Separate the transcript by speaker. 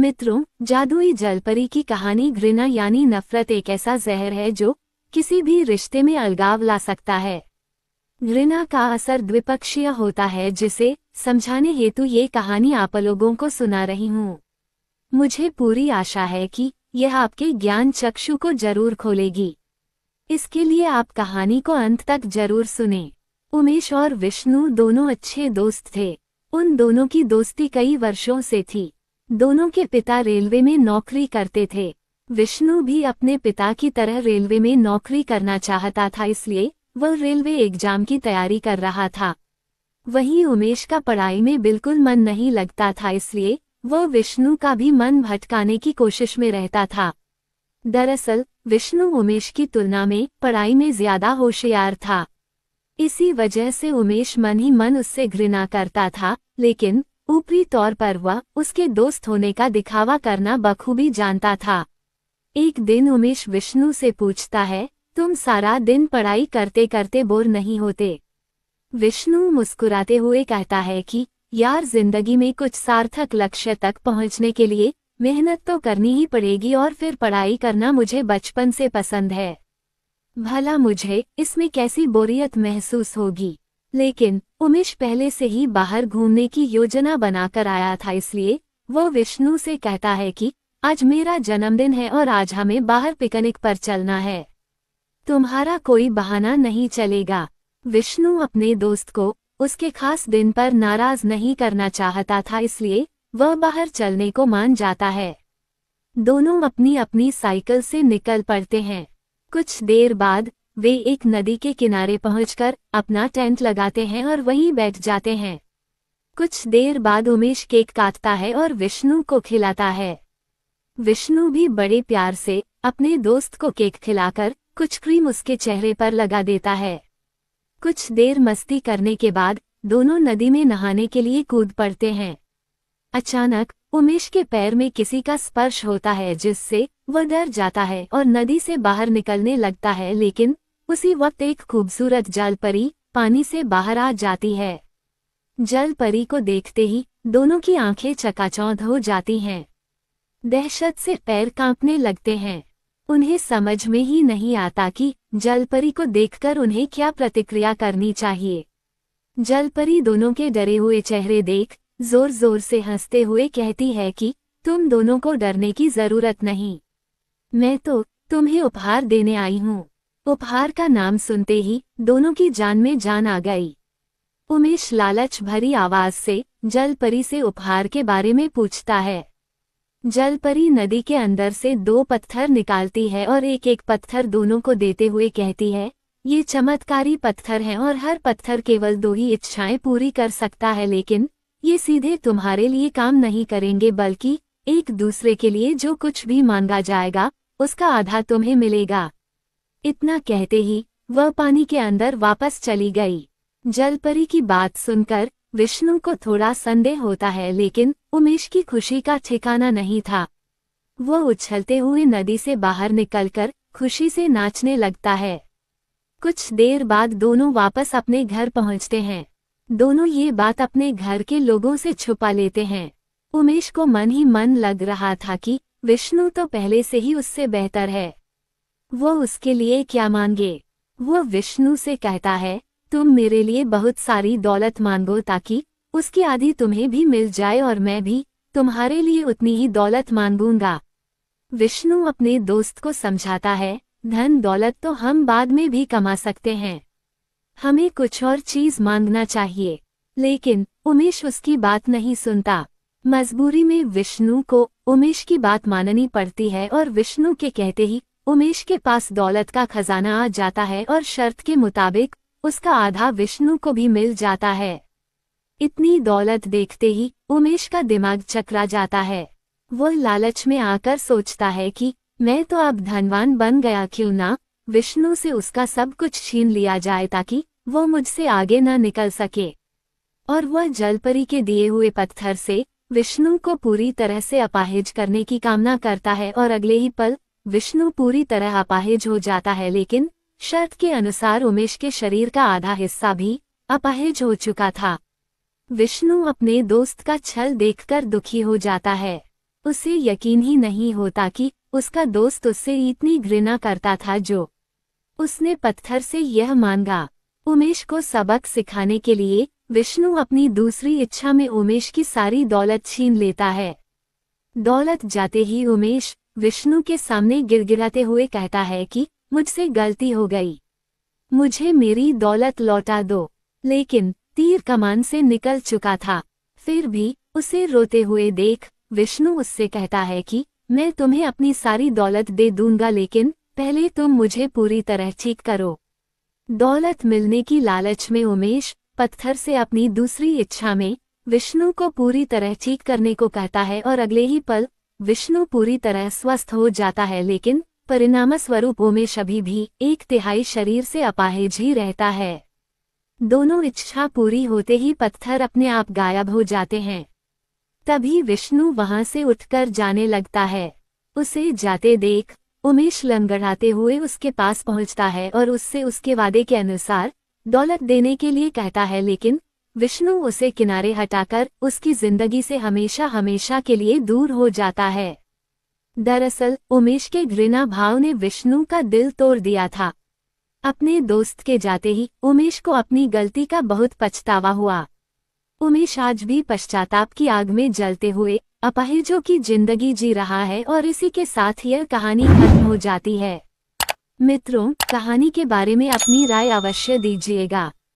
Speaker 1: मित्रों, जादुई जलपरी की कहानी घृणा यानी नफरत एक ऐसा जहर है जो किसी भी रिश्ते में अलगाव ला सकता है। घृणा का असर द्विपक्षीय होता है, जिसे समझाने हेतु ये कहानी आप लोगों को सुना रही हूँ। मुझे पूरी आशा है कि यह आपके ज्ञान चक्षु को जरूर खोलेगी। इसके लिए आप कहानी को अंत तक जरूर सुनें। उमेश और विष्णु दोनों अच्छे दोस्त थे। उन दोनों की दोस्ती कई वर्षों से थी। दोनों के पिता रेलवे में नौकरी करते थे। विष्णु भी अपने पिता की तरह रेलवे में नौकरी करना चाहता था, इसलिए वह रेलवे एग्जाम की तैयारी कर रहा था। वहीं उमेश का पढ़ाई में बिल्कुल मन नहीं लगता था, इसलिए वह विष्णु का भी मन भटकाने की कोशिश में रहता था। दरअसल विष्णु उमेश की तुलना में पढ़ाई में ज्यादा होशियार था। इसी वजह से उमेश मन ही मन उससे घृणा करता था, लेकिन ऊपरी तौर पर वह उसके दोस्त होने का दिखावा करना बखूबी जानता था। एक दिन उमेश विष्णु से पूछता है, तुम सारा दिन पढ़ाई करते करते बोर नहीं होते? विष्णु मुस्कुराते हुए कहता है कि यार, जिंदगी में कुछ सार्थक लक्ष्य तक पहुंचने के लिए मेहनत तो करनी ही पड़ेगी, और फिर पढ़ाई करना मुझे बचपन से पसंद है। भला मुझे इसमें कैसी बोरियत महसूस होगी। लेकिन उमेश पहले से ही बाहर घूमने की योजना बनाकर आया था, इसलिए वह विष्णु से कहता है कि आज मेरा जन्मदिन है और आज हमें बाहर पिकनिक पर चलना है। तुम्हारा कोई बहाना नहीं चलेगा। विष्णु अपने दोस्त को उसके खास दिन पर नाराज नहीं करना चाहता था, इसलिए वह बाहर चलने को मान जाता है। दोनों अपनी अपनी साइकिल से निकल पड़ते हैं। कुछ देर बाद वे एक नदी के किनारे पहुंचकर अपना टेंट लगाते हैं और वहीं बैठ जाते हैं। कुछ देर बाद उमेश केक काटता है और विष्णु को खिलाता है। विष्णु भी बड़े प्यार से अपने दोस्त को केक खिलाकर कुछ क्रीम उसके चेहरे पर लगा देता है। कुछ देर मस्ती करने के बाद दोनों नदी में नहाने के लिए कूद पड़ते हैं। अचानक उमेश के पैर में किसी का स्पर्श होता है, जिससे वह डर जाता है और नदी से बाहर निकलने लगता है, लेकिन उसी वक्त एक खूबसूरत जलपरी पानी से बाहर आ जाती है। जलपरी को देखते ही दोनों की आंखें चकाचौंध हो जाती हैं। दहशत से पैर कांपने लगते हैं। उन्हें समझ में ही नहीं आता कि जलपरी को देखकर उन्हें क्या प्रतिक्रिया करनी चाहिए। जलपरी दोनों के डरे हुए चेहरे देख जोर जोर से हंसते हुए कहती है कि तुम दोनों को डरने की जरूरत नहीं, मैं तो तुम्हें उपहार देने आई हूँ। उपहार का नाम सुनते ही दोनों की जान में जान आ गई। उमेश लालच भरी आवाज से जलपरी से उपहार के बारे में पूछता है। जलपरी नदी के अंदर से 2 पत्थर निकालती है और एक एक पत्थर दोनों को देते हुए कहती है, ये चमत्कारी पत्थर हैं और हर पत्थर केवल 2 ही इच्छाएं पूरी कर सकता है, लेकिन ये सीधे तुम्हारे लिए काम नहीं करेंगे, बल्कि एक दूसरे के लिए जो कुछ भी मांगा जाएगा उसका आधा तुम्हें मिलेगा। इतना कहते ही वह पानी के अंदर वापस चली गई। जलपरी की बात सुनकर विष्णु को थोड़ा संदेह होता है, लेकिन उमेश की खुशी का ठिकाना नहीं था। वह उछलते हुए नदी से बाहर निकलकर खुशी से नाचने लगता है। कुछ देर बाद दोनों वापस अपने घर पहुंचते हैं। दोनों ये बात अपने घर के लोगों से छुपा लेते हैं। उमेश को मन ही मन लग रहा था कि विष्णु तो पहले से ही उससे बेहतर है, वो उसके लिए क्या मांगे। वो विष्णु से कहता है, तुम मेरे लिए बहुत सारी दौलत मांगो ताकि उसकी आधी तुम्हें भी मिल जाए और मैं भी तुम्हारे लिए उतनी ही दौलत मांगूंगा। विष्णु अपने दोस्त को समझाता है, धन दौलत तो हम बाद में भी कमा सकते हैं, हमें कुछ और चीज मांगना चाहिए। लेकिन उमेश उसकी बात नहीं सुनता। मजबूरी में विष्णु को उमेश की बात माननी पड़ती है और विष्णु के कहते ही उमेश के पास दौलत का खजाना आ जाता है और शर्त के मुताबिक उसका आधा विष्णु को भी मिल जाता है। इतनी दौलत देखते ही उमेश का दिमाग चकरा जाता है। वो लालच में आकर सोचता है कि मैं तो अब धनवान बन गया, क्यों ना विष्णु से उसका सब कुछ छीन लिया जाए ताकि वो मुझसे आगे न निकल सके। और वह जलपरी के दिए हुए पत्थर से विष्णु को पूरी तरह से अपाहिज करने की कामना करता है और अगले ही पल विष्णु पूरी तरह अपाहिज हो जाता है, लेकिन शर्त के अनुसार उमेश के शरीर का आधा हिस्सा भी अपाहिज हो चुका था। विष्णु अपने दोस्त का छल देखकर दुखी हो जाता है। उसे यकीन ही नहीं होता कि उसका दोस्त उससे इतनी घृणा करता था जो उसने पत्थर से यह मांगा। उमेश को सबक सिखाने के लिए विष्णु अपनी दूसरी इच्छा में उमेश की सारी दौलत छीन लेता है। दौलत जाते ही उमेश विष्णु के सामने गिड़गिड़ाते हुए कहता है कि मुझसे गलती हो गई, मुझे मेरी दौलत लौटा दो। लेकिन तीर कमान से निकल चुका था। फिर भी उसे रोते हुए देख विष्णु उससे कहता है कि मैं तुम्हें अपनी सारी दौलत दे दूंगा, लेकिन पहले तुम मुझे पूरी तरह ठीक करो। दौलत मिलने की लालच में उमेश पत्थर से अपनी दूसरी इच्छा में विष्णु को पूरी तरह ठीक करने को कहता है और अगले ही पल विष्णु पूरी तरह स्वस्थ हो जाता है। लेकिन परिणामस्वरूप उमेश अभी भी 1/3 शरीर से अपाहिज ही रहता है। दोनों इच्छा पूरी होते ही पत्थर अपने आप गायब हो जाते हैं। तभी विष्णु वहां से उठकर जाने लगता है। उसे जाते देख उमेश लंगड़ाते हुए उसके पास पहुंचता है और उससे उसके वादे के अनुसार दौलत देने के लिए कहता है, लेकिन विष्णु उसे किनारे हटाकर उसकी जिंदगी से हमेशा हमेशा के लिए दूर हो जाता है। दरअसल उमेश के घृणा भाव ने विष्णु का दिल तोड़ दिया था। अपने दोस्त के जाते ही उमेश को अपनी गलती का बहुत पछतावा हुआ। उमेश आज भी पश्चाताप की आग में जलते हुए अपाहिजों की जिंदगी जी रहा है और इसी के साथ यह कहानी खत्म हो जाती है। मित्रों, कहानी के बारे में अपनी राय अवश्य दीजिएगा।